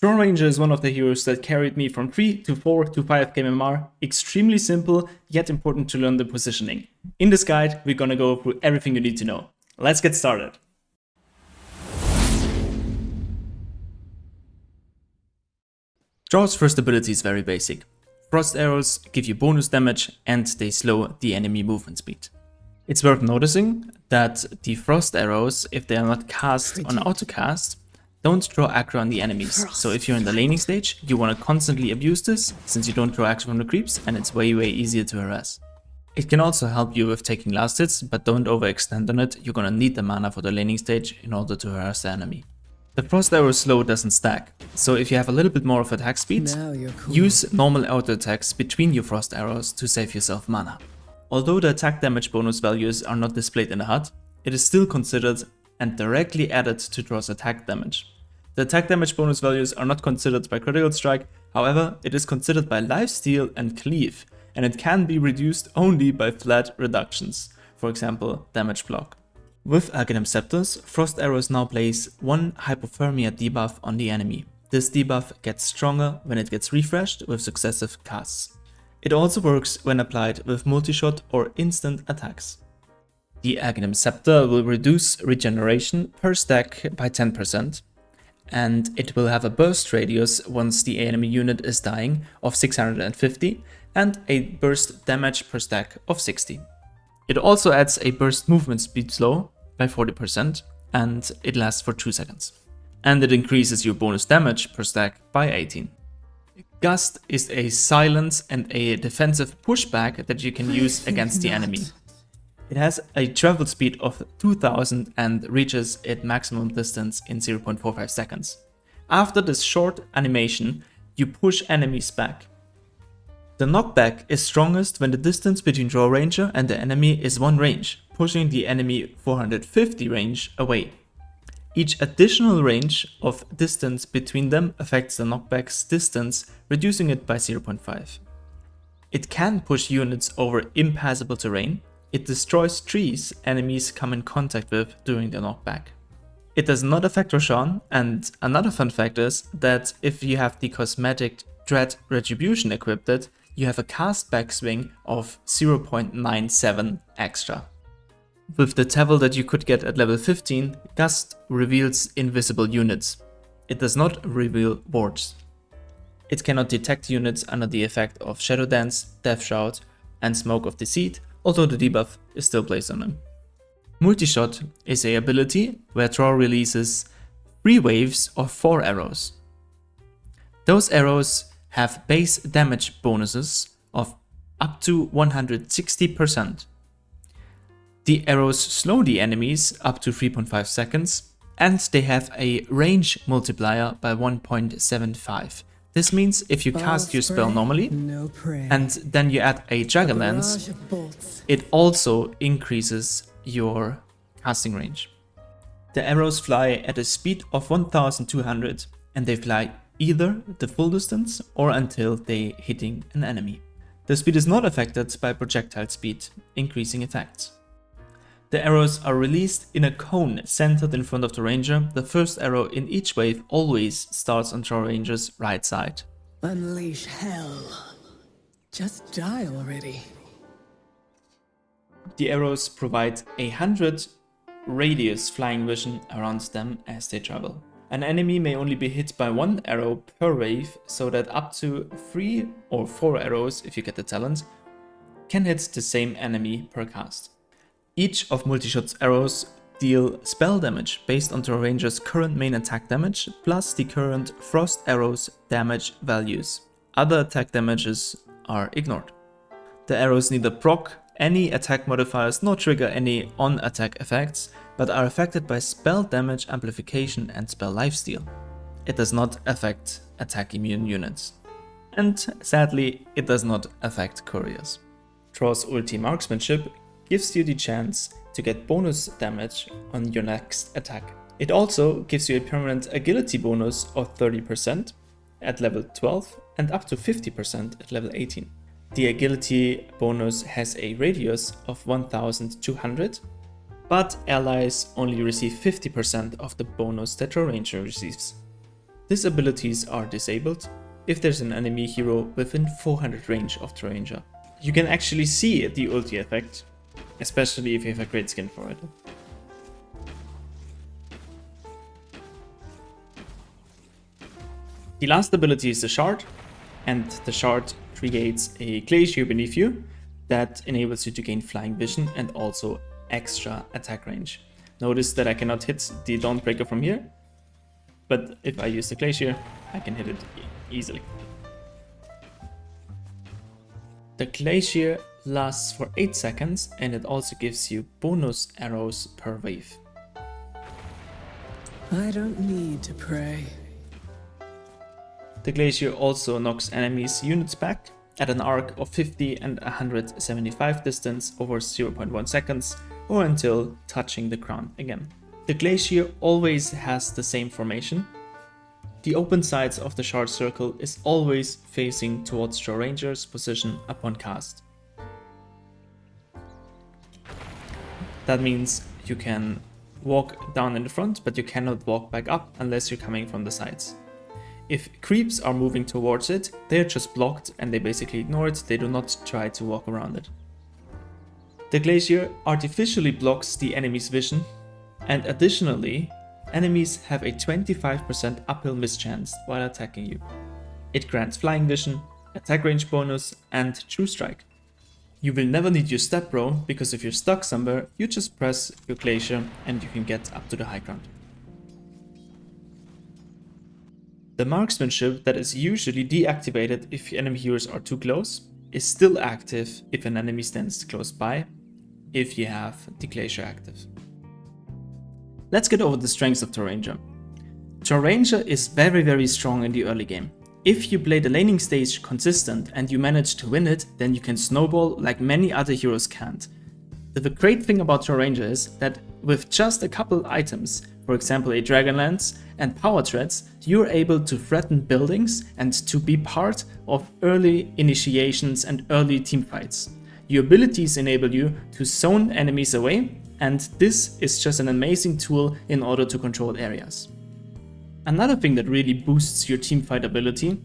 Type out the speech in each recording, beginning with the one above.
Drow Ranger is one of the heroes that carried me from 3 to 4 to 5 KMR. Extremely simple, yet important to learn the positioning. In this guide, we're gonna go through everything you need to know. Let's get started. Draw's first ability is very basic. Frost arrows give you bonus damage and they slow the enemy movement speed. It's worth noticing that the frost arrows, if they are not cast on autocast, don't draw aggro on the enemies. So if you're in the laning stage, you want to constantly abuse this, since you don't draw aggro from the creeps and it's way easier to harass. It can also help you with taking last hits, but don't overextend on it. You're gonna need the mana for the laning stage in order to harass the enemy. The frost arrow slow doesn't stack, so if you have a little bit more of attack speed, use normal auto attacks between your frost arrows to save yourself mana. Although the attack damage bonus values are not displayed in the HUD, it is still considered and directly added to Draw's attack damage. The attack damage bonus values are not considered by critical strike, however it is considered by lifesteal and cleave, and it can be reduced only by flat reductions, for example damage block. With Endgame Scepters, Frost Arrows now place one Hypothermia debuff on the enemy. This debuff gets stronger when it gets refreshed with successive casts. It also works when applied with Multishot or instant attacks. The Endgame Scepter will reduce regeneration per stack by 10%, and it will have a burst radius once the enemy unit is dying of 650 and a burst damage per stack of 60. It also adds a burst movement speed slow by 40% and it lasts for 2 seconds. And it increases your bonus damage per stack by 18. Gust is a silence and a defensive pushback that you can use against the enemy. It has a travel speed of 2000 and reaches its maximum distance in 0.45 seconds. After this short animation, you push enemies back. The knockback is strongest when the distance between Drow Ranger and the enemy is 1 range, pushing the enemy 450 range away. Each additional range of distance between them affects the knockback's distance, reducing it by 0.5. It can push units over impassable terrain. It destroys trees enemies come in contact with during the knockback. It does not affect Roshan, and another fun fact is that if you have the cosmetic Dread Retribution equipped, you have a cast backswing of 0.97 extra. With the Tevil that you could get at level 15, Gust reveals invisible units. It does not reveal wards. It cannot detect units under the effect of Shadow Dance, Death Shout and Smoke of Deceit, although the debuff is still placed on them. Multishot is an ability where Drow releases 3 waves of 4 arrows. Those arrows have base damage bonuses of up to 160%. The arrows slow the enemies up to 3.5 seconds, and they have a range multiplier by 1.75. This means if you cast your spell normally, and then you add a Dragonlance, it also increases your casting range. The arrows fly at a speed of 1200, and they fly either the full distance or until they hitting an enemy. The speed is not affected by projectile speed, increasing effects. The arrows are released in a cone centered in front of the ranger. The first arrow in each wave always starts on Drow Ranger's right side. Unleash hell. Just die already. The arrows provide 100 radius flying vision around them as they travel. An enemy may only be hit by 1 arrow per wave, so that up to 3 or 4 arrows, if you get the talent, can hit the same enemy per cast. Each of Multishot's arrows deal spell damage based on the ranger's current main attack damage, plus the current frost arrow's damage values. Other attack damages are ignored. The arrows neither proc any attack modifiers nor trigger any on-attack effects, but are affected by spell damage amplification and spell lifesteal. It does not affect attack immune units. And sadly, it does not affect couriers. Draw's ulti Marksmanship gives you the chance to get bonus damage on your next attack. It also gives you a permanent agility bonus of 30% at level 12 and up to 50% at level 18. The agility bonus has a radius of 1200, but allies only receive 50% of the bonus that Drow Ranger receives. These abilities are disabled if there's an enemy hero within 400 range of the ranger. You can actually see the ulti effect, especially if you have a great skin for it. The last ability is the shard, and the shard creates a glacier beneath you that enables you to gain flying vision and also extra attack range. Notice that I cannot hit the Dawnbreaker from here, but if I use the glacier, I can hit it easily. The glacier lasts for 8 seconds and it also gives you bonus arrows per wave. I don't need to pray. The glacier also knocks enemies' units back at an arc of 50 and 175 distance over 0.1 seconds or until touching the ground again. The glacier always has the same formation. The open sides of the shard circle is always facing towards your ranger's position upon cast. That means you can walk down in the front, but you cannot walk back up unless you're coming from the sides. If creeps are moving towards it, they're just blocked and they basically ignore it, they do not try to walk around it. The glacier artificially blocks the enemy's vision, and additionally, enemies have a 25% uphill miss chance while attacking you. It grants flying vision, attack range bonus, and true strike. You will never need your step bro, because if you're stuck somewhere, you just press your glacier and you can get up to the high ground. The marksmanship that is usually deactivated if enemy heroes are too close is still active if an enemy stands close by, if you have the glacier active. Let's get over the strengths of the ranger. The ranger is very strong in the early game. If you play the laning stage consistent and you manage to win it, then you can snowball like many other heroes can't. The great thing about your ranger is that with just a couple items, for example a Dragonlance and power treads, you're able to threaten buildings and to be part of early initiations and early teamfights. Your abilities enable you to zone enemies away, and this is just an amazing tool in order to control areas. Another thing that really boosts your teamfight ability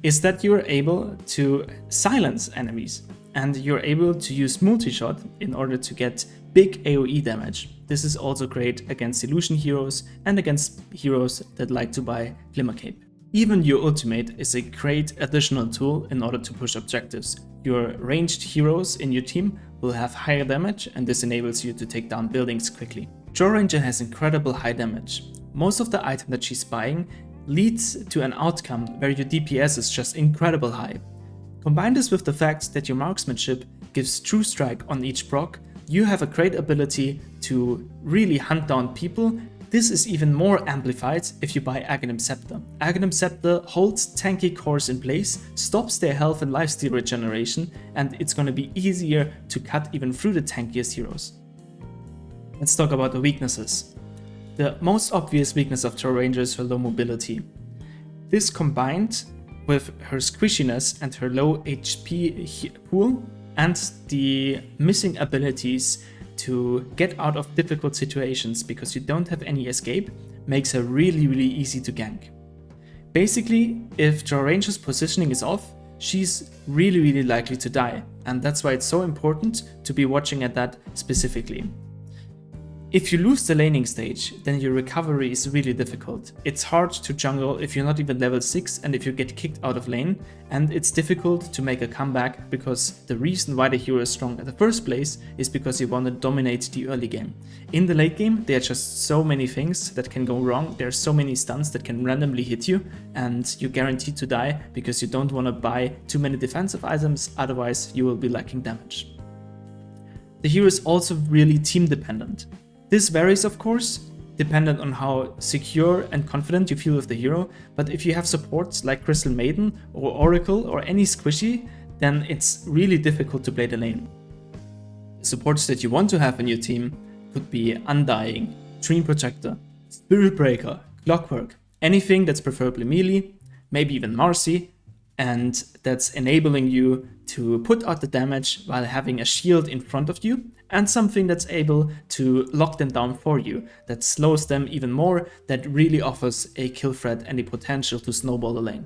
is that you're able to silence enemies, and you're able to use Multishot in order to get big AoE damage. This is also great against illusion heroes and against heroes that like to buy Glimmer Cape. Even your ultimate is a great additional tool in order to push objectives. Your ranged heroes in your team will have higher damage, and this enables you to take down buildings quickly. Drow Ranger has incredible high damage. Most of the item that she's buying leads to an outcome where your DPS is just incredible high. Combine this with the fact that your marksmanship gives true strike on each proc, you have a great ability to really hunt down people. This is even more amplified if you buy Aghanim Scepter. Aghanim Scepter holds tanky cores in place, stops their health and lifesteal regeneration, and it's gonna be easier to cut even through the tankiest heroes. Let's talk about the weaknesses. The most obvious weakness of Drow Ranger is her low mobility. This combined with her squishiness and her low HP pool and the missing abilities to get out of difficult situations because you don't have any escape makes her really easy to gank. Basically, if Drow Ranger's positioning is off, she's really likely to die, and that's why it's so important to be watching at that specifically. If you lose the laning stage, then your recovery is really difficult. It's hard to jungle if you're not even level 6 and if you get kicked out of lane, and it's difficult to make a comeback because the reason why the hero is strong in the first place is because you want to dominate the early game. In the late game, there are just so many things that can go wrong, there are so many stuns that can randomly hit you, and you're guaranteed to die because you don't want to buy too many defensive items, otherwise you will be lacking damage. The hero is also really team dependent. This varies, of course, dependent on how secure and confident you feel with the hero, but if you have supports like Crystal Maiden or Oracle or any squishy, then it's really difficult to play the lane. Supports that you want to have in your team could be Undying, Dream Protector, Spirit Breaker, Clockwork, anything that's preferably melee, maybe even Marcy, and that's enabling you to put out the damage while having a shield in front of you, and something that's able to lock them down for you, that slows them even more, that really offers a kill threat and the potential to snowball the lane.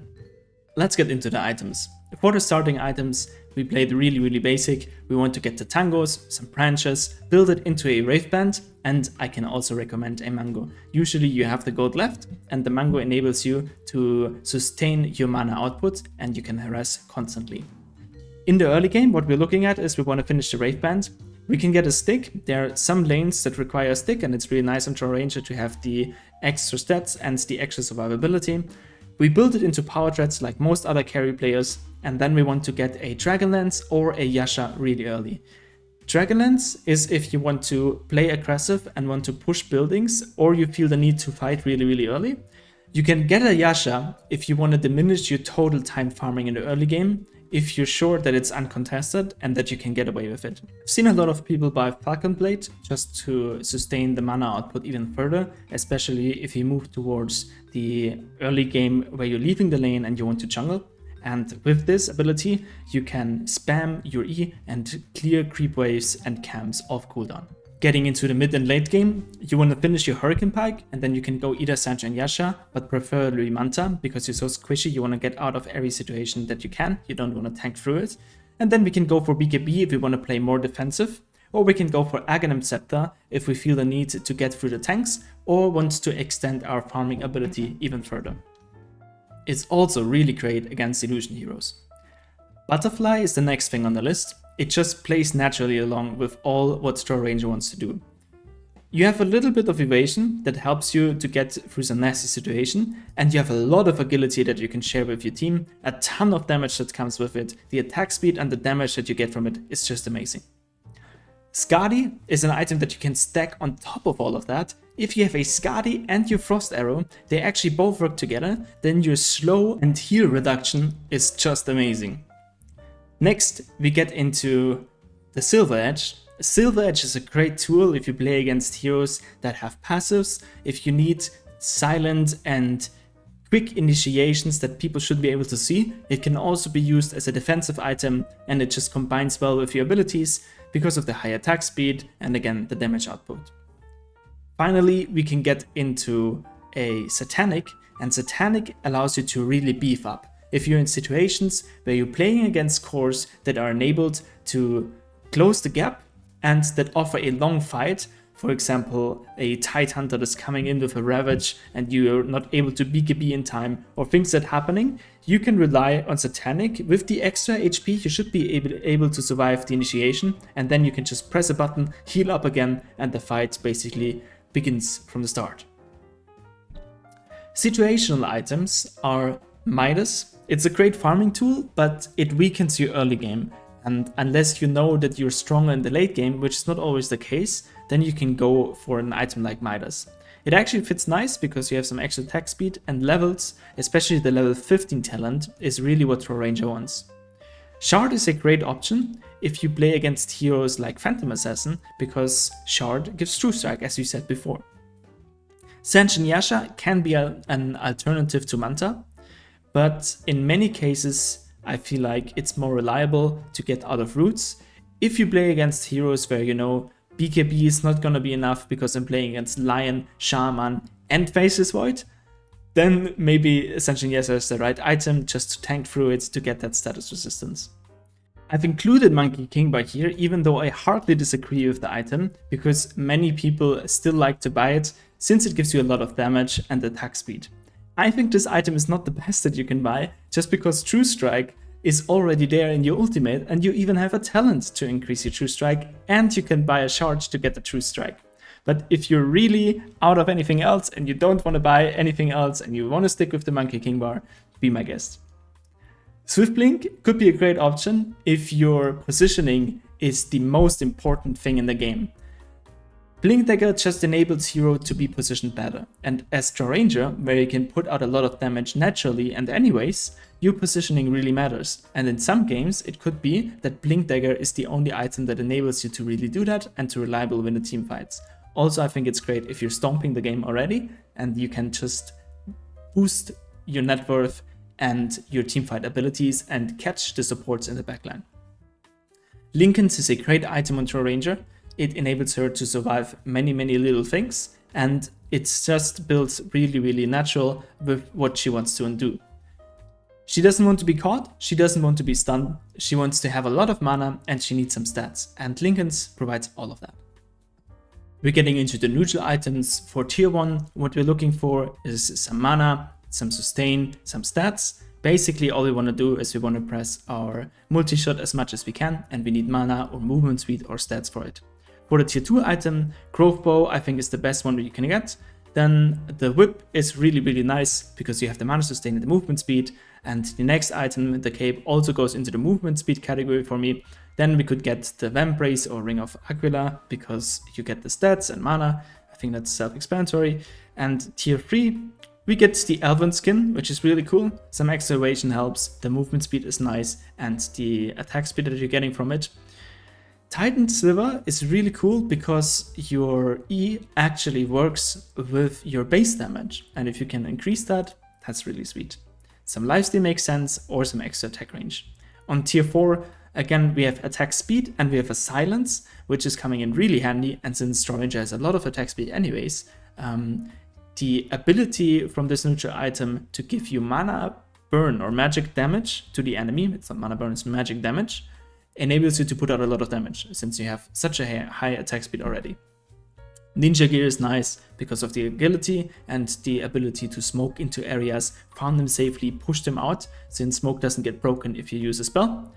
Let's get into the items. For the starting items, we played really basic. We want to get the tangos, some branches, build it into a wraith band, and I can also recommend a mango. Usually you have the gold left, and the mango enables you to sustain your mana output, and you can harass constantly. In the early game, what we're looking at is we want to finish the wraith band. We can get a stick. There are some lanes that require a stick, and it's really nice on Drow Ranger to have the extra stats and the extra survivability. We build it into power threats like most other carry players, and then we want to get a Dragonlance or a Yasha really early. Dragonlance is if you want to play aggressive and want to push buildings, or you feel the need to fight really early. You can get a Yasha if you want to diminish your total time farming in the early game, if you're sure that it's uncontested and that you can get away with it. I've seen a lot of people buy Falcon Blade just to sustain the mana output even further, especially if you move towards the early game where you're leaving the lane and you want to jungle. And with this ability, you can spam your E and clear creep waves and camps off cooldown. Getting into the mid and late game, you want to finish your Hurricane Pike, and then you can go either Sancho and Yasha, but preferably Manta, because you're so squishy, you want to get out of every situation that you can, you don't want to tank through it. And then we can go for BKB if we want to play more defensive, or we can go for Aghanim Scepter if we feel the need to get through the tanks, or want to extend our farming ability even further. It's also really great against illusion heroes. Butterfly is the next thing on the list. It just plays naturally along with all what Drow Ranger wants to do. You have a little bit of evasion that helps you to get through some nasty situation, and you have a lot of agility that you can share with your team, a ton of damage that comes with it, the attack speed and the damage that you get from it is just amazing. Skadi is an item that you can stack on top of all of that. If you have a Skadi and your Frost Arrow, they actually both work together, then your slow and heal reduction is just amazing. Next, we get into the Silver Edge. Silver Edge is a great tool if you play against heroes that have passives, if you need silent and quick initiations that people should be able to see. It can also be used as a defensive item, and it just combines well with your abilities because of the high attack speed and again the damage output. Finally, we can get into a Satanic, and Satanic allows you to really beef up. If you're in situations where you're playing against cores that are enabled to close the gap and that offer a long fight, for example, a Tide Hunter that's coming in with a Ravage and you're not able to BKB in time, or things that are happening, you can rely on Satanic. With the extra HP, you should be able to survive the initiation, and then you can just press a button, heal up again, and the fight basically begins from the start. Situational items are Midas. It's a great farming tool, but it weakens your early game, and unless you know that you're stronger in the late game, which is not always the case, then you can go for an item like Midas. It actually fits nice because you have some extra attack speed, and levels, especially the level 15 talent, is really what Drow Ranger wants. Shard is a great option if you play against heroes like Phantom Assassin, because Shard gives True Strike, as you said before. Sancho and Yasha can be an alternative to Manta, but in many cases I feel like it's more reliable to get out of roots. If you play against heroes where you know BKB is not gonna be enough because I'm playing against Lion, Shaman and Faceless Void, then maybe Sancho and Yasha is the right item just to tank through it to get that status resistance. I've included Monkey King by here, even though I hardly disagree with the item, because many people still like to buy it since it gives you a lot of damage and attack speed. I think this item is not the best that you can buy, just because True Strike is already there in your ultimate, and you even have a talent to increase your True Strike, and you can buy a shard to get the True Strike. But if you're really out of anything else and you don't want to buy anything else and you want to stick with the Monkey King bar, be my guest. Swift Blink could be a great option if your positioning is the most important thing in the game. Blink Dagger just enables hero to be positioned better, and as Drow Ranger, where you can put out a lot of damage naturally and anyways, your positioning really matters. And in some games, it could be that Blink Dagger is the only item that enables you to really do that and to reliably win the team fights. Also, I think it's great if you're stomping the game already and you can just boost your net worth and your teamfight abilities and catch the supports in the backline. Linken's is a great item on Drow Ranger. It enables her to survive many little things, and it's just built really natural with what she wants to undo. She doesn't want to be caught, she doesn't want to be stunned, she wants to have a lot of mana and she needs some stats, and Linken's provides all of that. We're getting into the neutral items for tier 1. What we're looking for is some mana, some sustain, some stats. Basically all we want to do is we want to press our multi-shot as much as we can, and we need mana or movement speed or stats for it. For the tier 2 item, Growth Bow I think is the best one that you can get. Then the whip is really nice because you have the mana sustain and the movement speed. And the next item, the cape, also goes into the movement speed category for me. Then we could get the Vambrace or Ring of Aquila because you get the stats and mana. I think that's self-explanatory. And tier 3, we get the Elven skin, which is really cool. Some extra evasion helps, the movement speed is nice, and the attack speed that you're getting from it. Titan Sliver is really cool because your E actually works with your base damage, and if you can increase that, that's really sweet. Some lifesteal makes sense, or some extra attack range. On tier 4, again, we have attack speed and we have a silence, which is coming in really handy, and since Drow Ranger has a lot of attack speed anyways, the ability from this neutral item to give you mana burn or magic damage to the enemy, it's not mana burn, it's magic damage, enables you to put out a lot of damage, since you have such a high attack speed already. Ninja gear is nice because of the agility and the ability to smoke into areas, farm them safely, push them out, since smoke doesn't get broken if you use a spell.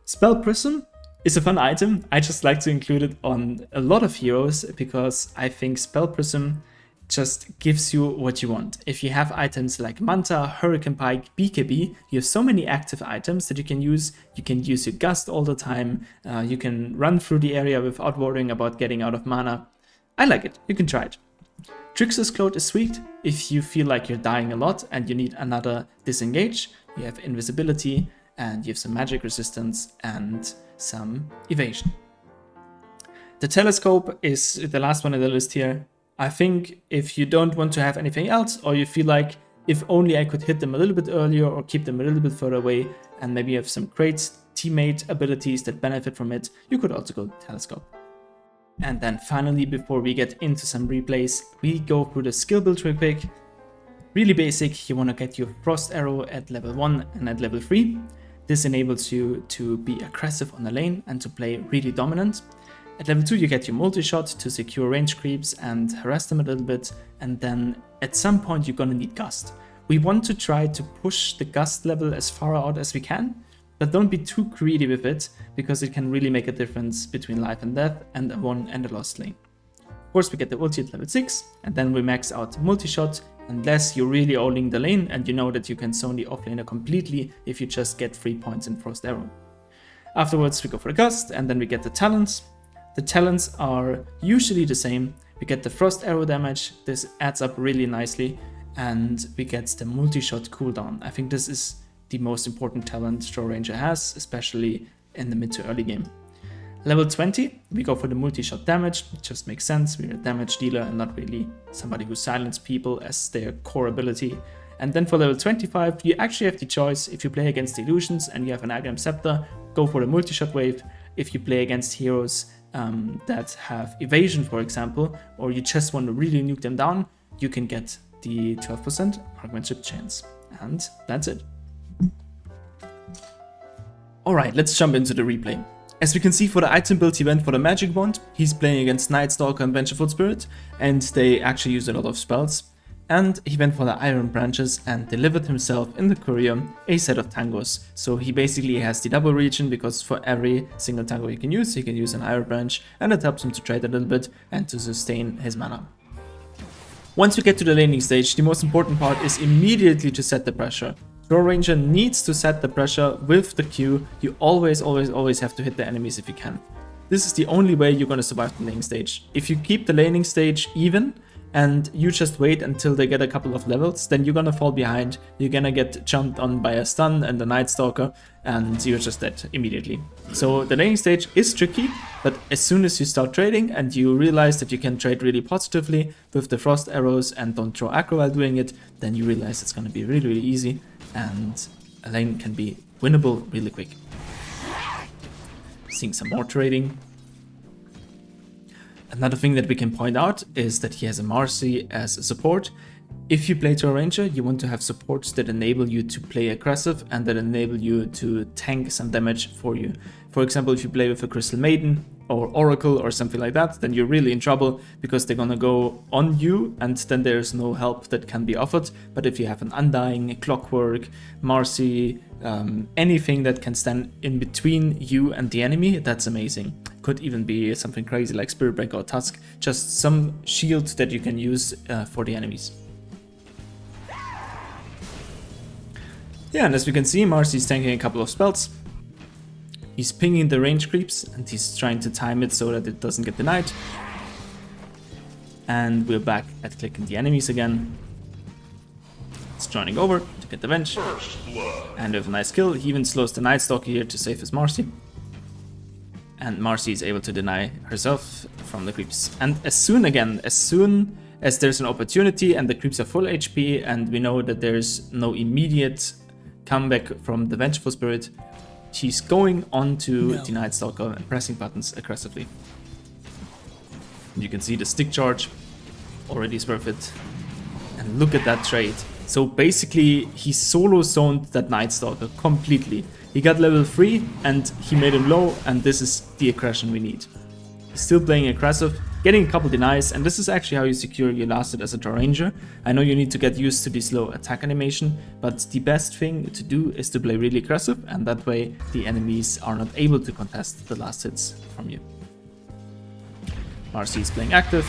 Spell Prism is a fun item. I just like to include it on a lot of heroes because I think Spell Prism just gives you what you want. If you have items like Manta, Hurricane Pike, BKB, you have so many active items that you can use. You can use your Gust all the time. You can run through the area without worrying about getting out of mana. I like it, you can try it. Trickster's Cloak is sweet if you feel like you're dying a lot and you need another disengage. You have invisibility and you have some magic resistance and some evasion. The Telescope is the last one in the list here. I think if you don't want to have anything else, or you feel like if only I could hit them a little bit earlier or keep them a little bit further away, and maybe you have some great teammate abilities that benefit from it, you could also go Telescope. And then finally, before we get into some replays, we go through the skill build real quick. Really basic, you want to get your Frost Arrow at level 1 and at level 3. This enables you to be aggressive on the lane and to play really dominant. At level 2 you get your Multishot to secure range creeps and harass them a little bit, and then at some point you're gonna need Gust. We want to try to push the Gust level as far out as we can, but don't be too greedy with it, because it can really make a difference between life and death and a won and a lost lane. Of course we get the ulti at level 6, and then we max out Multishot, unless you're really owning the lane and you know that you can zone the offlaner completely if you just get 3 points in Frost Arrow. Afterwards we go for the Gust, and then we get the talents. The talents are usually the same. We get the Frost Arrow damage, this adds up really nicely, and we get the Multishot cooldown. I think this is the most important talent Drow Ranger has, especially in the mid to early game. Level 20, we go for the Multishot damage. It just makes sense, we're a damage dealer and not really somebody who silences people as their core ability. And then for level 25, you actually have the choice. If you play against illusions and you have an Agam Scepter, go for the Multishot wave. If you play against heroes that have evasion, for example, or you just want to really nuke them down, you can get the 12% Marksmanship chance. And that's it. Alright, let's jump into the replay. As we can see, for the item build he went for the Magic Wand. He's playing against Night Stalker and Vengeful Spirit, and they actually use a lot of spells. And he went for the Iron Branches and delivered himself in the courier a set of tangos. So he basically has the double region, because for every single tango he can use an Iron Branch, and it helps him to trade a little bit and to sustain his mana. Once we get to the laning stage, the most important part is immediately to set the pressure. Drow Ranger needs to set the pressure with the Q. You always have to hit the enemies if you can. This is the only way you're going to survive the laning stage. If you keep the laning stage even, and you just wait until they get a couple of levels, then you're gonna fall behind, you're gonna get jumped on by a stun and a Night Stalker, and you're just dead immediately. So the laning stage is tricky, but as soon as you start trading and you realize that you can trade really positively with the Frost Arrows and don't throw aggro while doing it, then you realize it's gonna be really easy. and a lane can be winnable really quick. Seeing some more trading. Another thing that we can point out is that he has a Marcy as a support. If you play to a ranger, you want to have supports that enable you to play aggressive and that enable you to tank some damage for you. For example, if you play with a Crystal Maiden or Oracle or something like that, then you're really in trouble because they're gonna go on you and then there's no help that can be offered. But if you have an Undying, Clockwork, Marcy, anything that can stand in between you and the enemy, that's amazing. Could even be something crazy like Spirit Breaker or Tusk, just some shield that you can use for the enemies. Yeah, and as we can see, Marcy's tanking a couple of spells. He's pinging the range creeps and he's trying to time it so that it doesn't get denied. And we're back at clicking the enemies again. It's joining over to get the venge. And with a nice kill, he even slows the Night Stalker here to save his Marcy. And Marcy is able to deny herself from the creeps. And as soon as there's an opportunity and the creeps are full HP and we know that there's no immediate comeback from the Vengeful Spirit, she's going on to the Night Stalker and pressing buttons aggressively. You can see the stick charge already is worth it. And look at that trade. So basically he solo zoned that Night Stalker completely. He got level 3 and he made him low, and this is the aggression we need. He's still playing aggressive, getting a couple denies, and this is actually how you secure your last hit as a Drow Ranger. I know you need to get used to the slow attack animation, but the best thing to do is to play really aggressive, and that way the enemies are not able to contest the last hits from you. Marcy is playing active,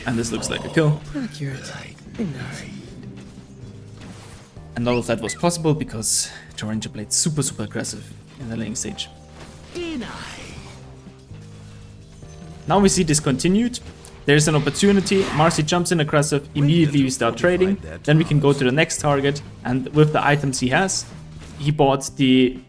and this looks like a kill. Accurate. Enough. And all of that was possible because Drow Ranger played super aggressive in the laning stage. Now we see this continued. There's an opportunity, Marcy jumps in aggressive, immediately we start trading, then we can go to the next target, and with the items he has, he bought the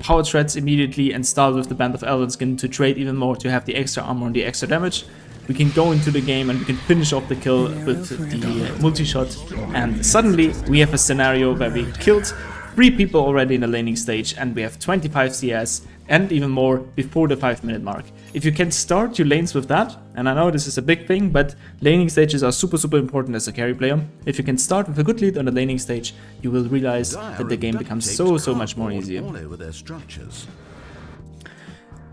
power threads immediately and started with the Band of Elven to trade even more to have the extra armor and the extra damage. We can go into the game and we can finish off the kill with the multi-shot, and suddenly we have a scenario where we killed 3 people already in the laning stage and we have 25 CS and even more before the 5-minute mark. If you can start your lanes with that, and I know this is a big thing, but laning stages are super important as a carry player. If you can start with a good lead on the laning stage, you will realize that the game becomes so much more easier.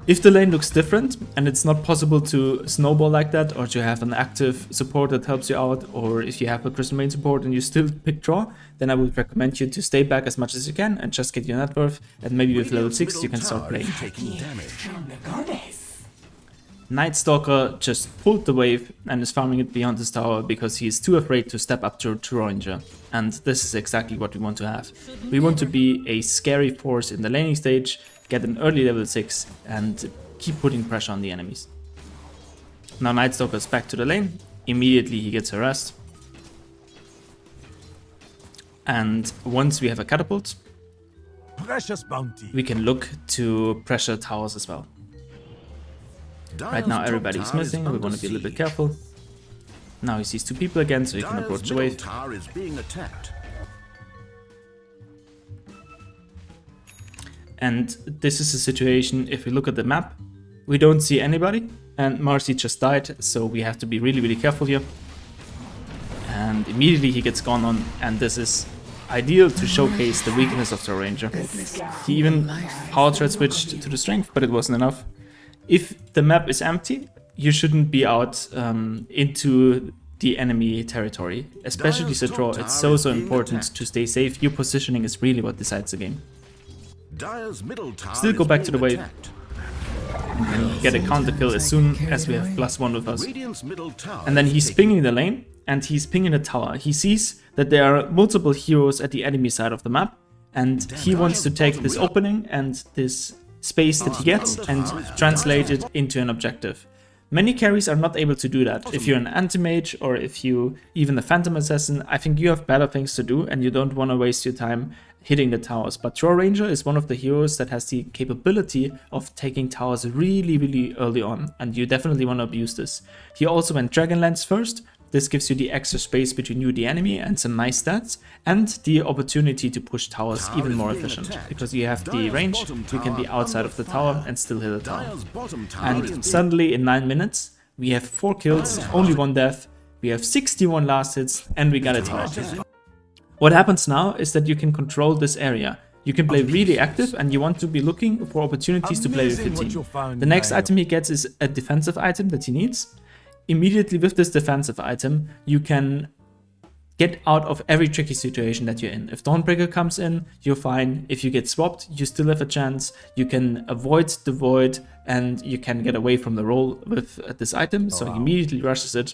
If the lane looks different and it's not possible to snowball like that, or to have an active support that helps you out, or if you have a Crystal Main support and you still pick Draw, then I would recommend you to stay back as much as you can and just get your net worth, and maybe with level 6 you can start playing. Night Stalker just pulled the wave and is farming it beyond his tower because he is too afraid to step up to Drow Ranger, and this is exactly what we want to have. We want to be a scary force in the laning stage, get an early level 6 and keep putting pressure on the enemies. Now Night Stalker is back to the lane, immediately he gets harassed. And once we have a catapult, Precious bounty. we can look to pressure towers as well. Right now everybody's missing, we want to be a little bit careful. Now he sees 2 people again, so he can approach the wave. And this is a situation, if we look at the map, we don't see anybody, and Marcy just died, so we have to be really careful here. And immediately he gets gone on, and this is ideal to showcase the weakness of the Ranger. He even power thread switched to the strength, but it wasn't enough. If the map is empty, you shouldn't be out into the enemy territory, especially the draw. It's so important to stay safe. Your positioning is really what decides the game. Still go back to the wave and get a counter kill as soon as we have +1 with us. And then he's pinging the lane and he's pinging the tower. He sees that there are multiple heroes at the enemy side of the map, and he wants to take this opening and this space that he gets and translate it into an objective. Many carries are not able to do that. If you're an anti-mage or if you even a phantom assassin, I think you have better things to do and you don't want to waste your time hitting the towers. But Drow Ranger is one of the heroes that has the capability of taking towers really early on, and you definitely want to abuse this. He also went Dragonlance first This gives you the extra space between you and the enemy and some nice stats, and the opportunity to push towers even more efficient, because you have the range, you can be outside of the tower and still hit a tower. And suddenly in 9 minutes, we have 4 kills, only 1 death, we have 61 last hits, and we got a tower. What happens now is that you can control this area. You can play really active, and you want to be looking for opportunities to play with your team. The next item he gets is a defensive item that he needs. Immediately with this defensive item, you can get out of every tricky situation that you're in. If Dawnbreaker comes in, you're fine. If you get swapped, you still have a chance. You can avoid the void, and you can get away from the roll with this item. So he immediately rushes it.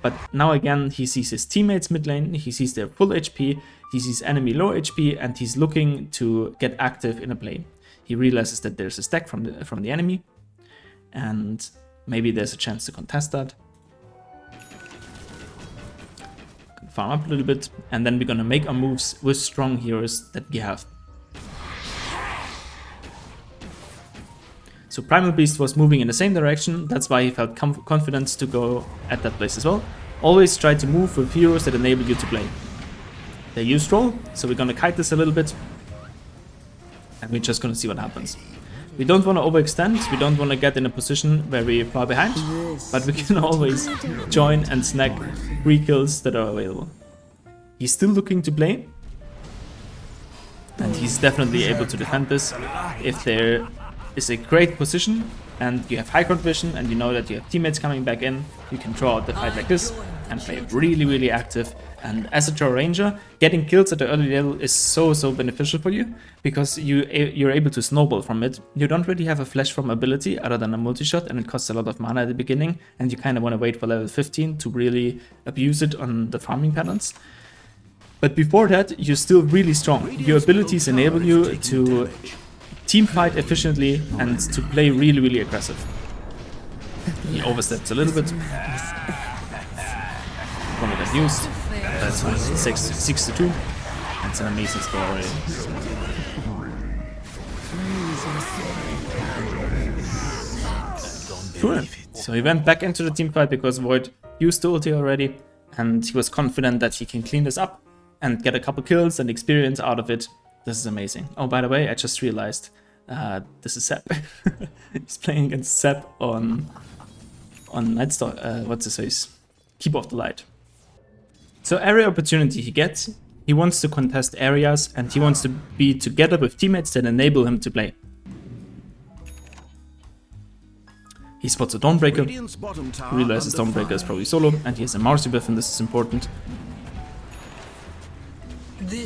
But now again, he sees his teammates mid lane, he sees their full HP, he sees enemy low HP, and he's looking to get active in a play. He realizes that there's a stack from the enemy, and maybe there's a chance to contest that. Farm up a little bit, and then we're gonna make our moves with strong heroes that we have. So Primal Beast was moving in the same direction, that's why he felt confident to go at that place as well. Always try to move with heroes that enable you to play. They use Troll, so we're gonna kite this a little bit, and we're just gonna see what happens. We don't want to overextend, we don't want to get in a position where we're far behind, but we can always join and snag 3 kills that are available. He's still looking to play, and he's definitely able to defend this. If there is a great position and you have high ground vision and you know that you have teammates coming back in, you can draw out the fight like this and play really active. And as a Drow Ranger, getting kills at the early level is so beneficial for you, because you're able to snowball from it. You don't really have a flash from ability other than a multi-shot, and it costs a lot of mana at the beginning, and you kind of want to wait for level 15 to really abuse it on the farming patterns. But before that, you're still really strong. Your abilities enable you to team fight efficiently and to play really aggressive. He oversteps a little bit. One of that used. That's fine. 6-2. That's an amazing score already. Cool. So he went back into the team fight because Void used the ulti already, and he was confident that he can clean this up and get a couple kills and experience out of it. This is amazing. Oh, by the way, I just realized this is Sep. He's playing against Sep on Nightstalk. What's his face? Keeper of the Light. So area opportunity he gets. He wants to contest areas, and he wants to be together with teammates that enable him to play. He spots a Dawnbreaker, realizes Dawnbreaker is probably solo, and he has a Marksmanship buff, and this is important.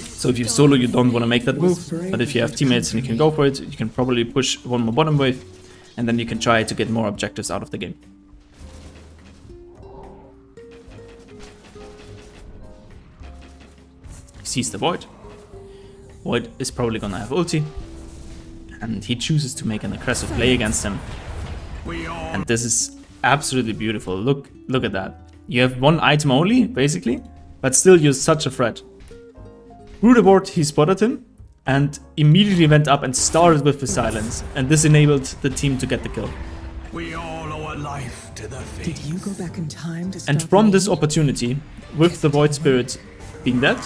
So if you solo, you don't want to make that move, but if you have teammates and you can go for it, you can probably push one more bottom wave, and then you can try to get more objectives out of the game. He sees the Void. Void is probably gonna have ulti, and he chooses to make an aggressive play against him. And this is absolutely beautiful. Look at that. You have one item only, basically, but still you're such a threat. Through the board, he spotted him and immediately went up and started with the silence, and this enabled the team to get the kill. We all owe a life to the face. Did you go back in time to stop And from me? this opportunity, with the Void Spirit being dead,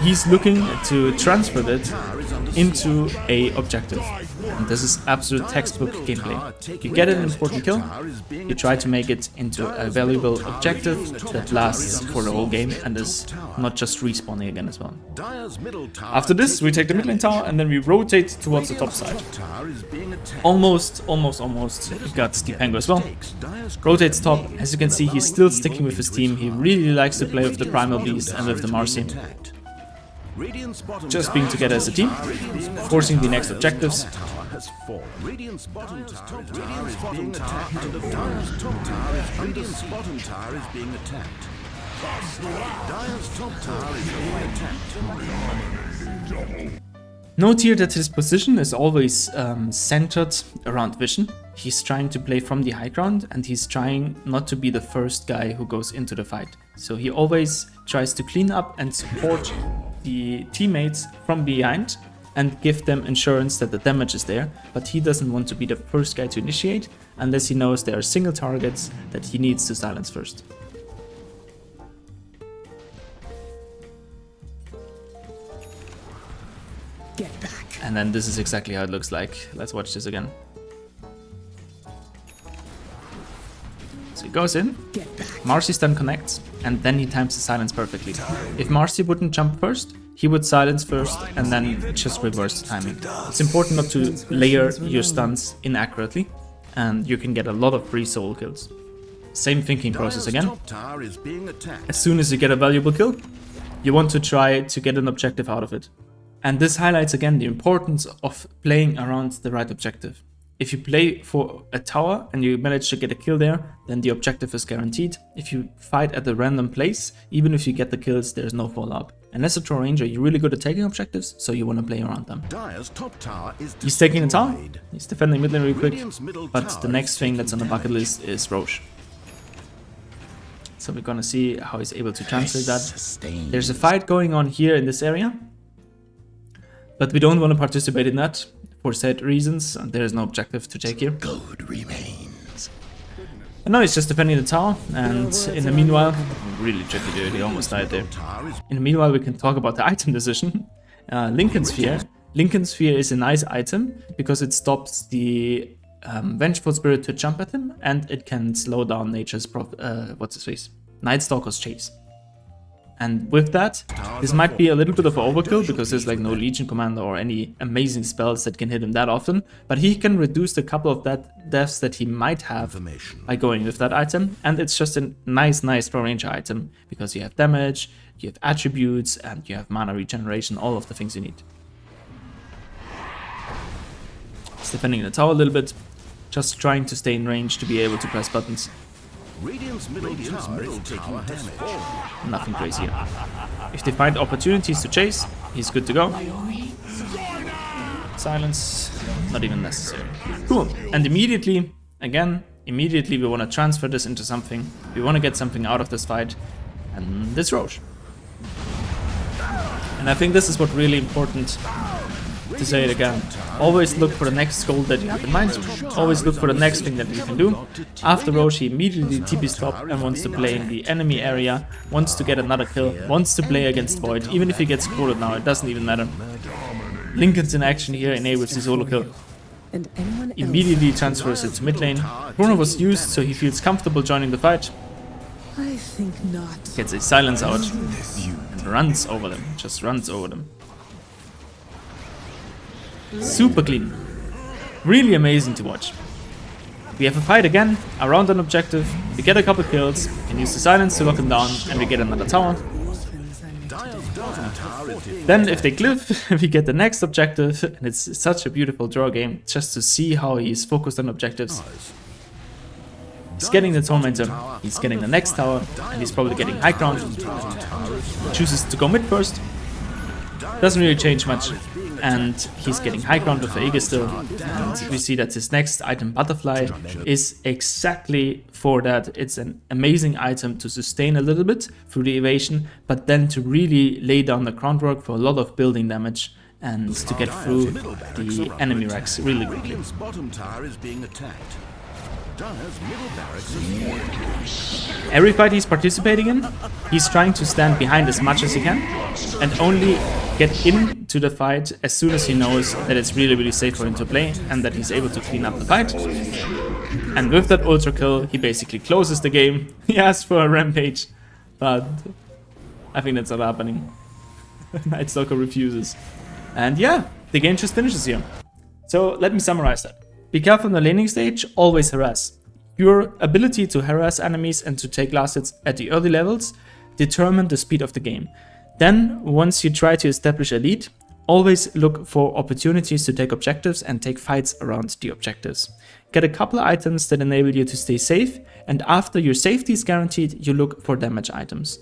he's looking to transfer that into a objective. And this is absolute textbook gameplay. You get an important kill, you try to make it into a valuable objective that lasts for the whole game and is not just respawning again as well. After this, we take the mid lane tower and then we rotate towards the top side. Almost got the Pango as well. Rotates top. As you can see, he's still sticking with his team. He really likes to play with the Primal Beast and with the Marcy. Just being together as a team, forcing the next objectives. Note here that his position is always centered around vision. He's trying to play from the high ground, and he's trying not to be the first guy who goes into the fight. So he always tries to clean up and support the teammates from behind and give them assurance that the damage is there, but he doesn't want to be the first guy to initiate, unless he knows there are single targets that he needs to silence first. Get back. And then this is exactly how it looks like. Let's watch this again. So he goes in, Get back. Marcy stun connects, and then he times the silence perfectly. If Marcy wouldn't jump first, he would silence first and then just reverse the timing. It's important not to layer your stuns inaccurately, and you can get a lot of free solo kills. Same thinking process again. As soon as you get a valuable kill, you want to try to get an objective out of it. And this highlights again the importance of playing around the right objective. If you play for a tower and you manage to get a kill there, then the objective is guaranteed. If you fight at a random place, even if you get the kills, there's no follow-up. And as a Drow Ranger, you're really good at taking objectives, so you want to play around them. He's taking a tower, he's defending mid lane really quick, but the next thing that's on the bucket list is Roche. So we're gonna see how he's able to translate that. There's a fight going on here in this area, but we don't want to participate in that. For said reasons, and there is no objective to take here. Code remains. And now he's just defending the tower, and in the meanwhile, really tricky dude, he almost died there. In the meanwhile, we can talk about the item decision. Lincoln Sphere. Lincoln Sphere is a nice item because it stops the Vengeful Spirit to jump at him, and it can slow down Nature's Night Stalker's chase. And with that, this might be a little bit of an overkill because there's like no Legion Commander or any amazing spells that can hit him that often, but he can reduce the couple of deaths that he might have by going with that item, and it's just a nice Drow Ranger item because you have damage, you have attributes, and you have mana regeneration, all of the things you need. He's defending the tower a little bit, just trying to stay in range to be able to press buttons. Radiant's middle tower is taking damage. Nothing crazy here. If they find opportunities to chase, he's good to go. Silence, not even necessary. Cool. And immediately we want to transfer this into something. We want to get something out of this fight, and this Roche. And I think this is what really important to say it again. Always look for the next goal that you have in mind. Always look for the next thing that you can do. After Roche, he immediately TP's top and wants to play in the enemy area, wants to get another kill, wants to play against Void. Even if he gets quoted now, it doesn't even matter. Lincoln's in action here enables his solo kill. Immediately transfers it to mid lane. Chrono was used, so he feels comfortable joining the fight. I think not. Gets a silence out and runs over them. Just runs over them. Super clean. Really amazing to watch. We have a fight again, around an objective, we get a couple kills, we can use the silence to lock him down, and we get another tower. Then if they cliff, we get the next objective, and it's such a beautiful draw game, just to see how he's focused on objectives. He's getting the momentum, he's getting the next tower, and he's probably getting high ground. Chooses to go mid first. Doesn't really change much. And he's getting high ground with the Aegis still, and we see that his next item, Butterfly, is exactly for that. It's an amazing item to sustain a little bit through the evasion, but then to really lay down the groundwork for a lot of building damage and to get through the enemy racks really quickly. Every fight he's participating in, he's trying to stand behind as much as he can and only get into the fight as soon as he knows that it's really safe for him to play and that he's able to clean up the fight. And with that ultra kill, he basically closes the game. He asks for a rampage, but I think that's not happening. Night Stalker refuses. And yeah, the game just finishes here. So let me summarize that. Be careful on the laning stage, always harass. Your ability to harass enemies and to take last hits at the early levels determine the speed of the game. Then, once you try to establish a lead, always look for opportunities to take objectives and take fights around the objectives. Get a couple of items that enable you to stay safe, and after your safety is guaranteed, you look for damage items.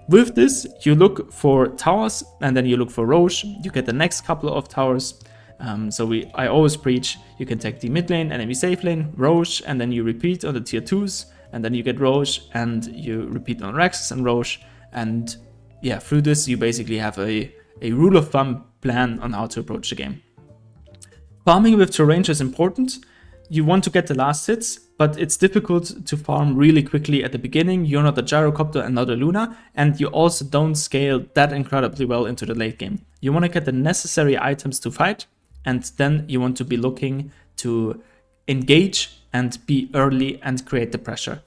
With this, you look for towers, and then you look for Roche. You get the next couple of towers. I always preach, you can take the mid lane, enemy safe lane, Roche, and then you repeat on the tier 2s, and then you get Roche, and you repeat on Raxus and Roche, and yeah, through this you basically have a rule of thumb plan on how to approach the game. Farming with Drow Ranger is important. you want to get the last hits, but it's difficult to farm really quickly at the beginning. You're not a gyrocopter and not a Luna, and you also don't scale that incredibly well into the late game. You want to get the necessary items to fight, and then you want to be looking to engage and be early and create the pressure.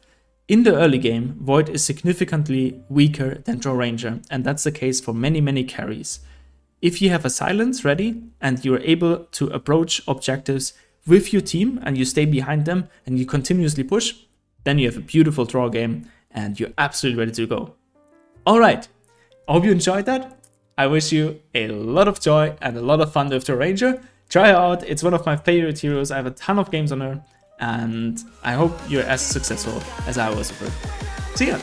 In the early game, Void is significantly weaker than Drow Ranger, and that's the case for many carries. If you have a silence ready and you're able to approach objectives with your team and you stay behind them and you continuously push, then you have a beautiful draw game and you're absolutely ready to go. Alright, I hope you enjoyed that. I wish you a lot of joy and a lot of fun with Drow Ranger. Try her out, it's one of my favorite heroes. I have a ton of games on her, and I hope you're as successful as I was with her. See ya!